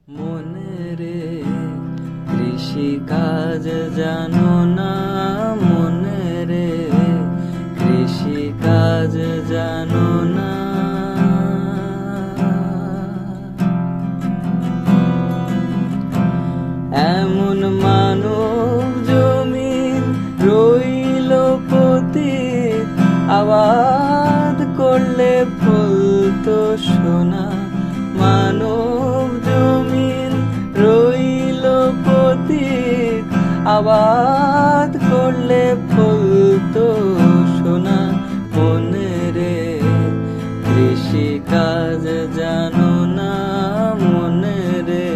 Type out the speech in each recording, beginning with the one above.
মনে রে কৃষি কাজ জানো না, মনে রে কৃষি কাজ জানো না। এমন মানব জমিন রইল পতিত, আবাদ করলে ফলতো সোনা। মানব জমিন রইল পতিত, আবাদ করলে ফলতো সোনা। মনে রে কৃষি কাজ জানো না, মনে রে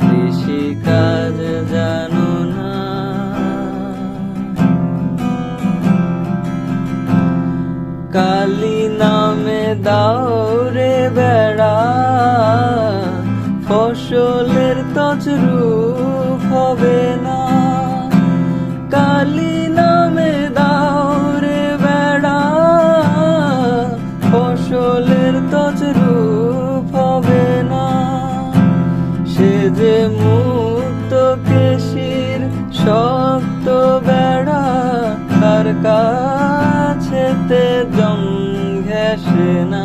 কৃষি কাজ জানো না। কালী নামে দাও রে বেড়া, ফসলের তছরূপ হবে না। কালী নামে দাও রে বেড়া, ফসলের তছরূপ হবে না। সে যে মুক্ত কেশির শক্ত বেড়া, তার কাছেতে জং ঘেঁষে না।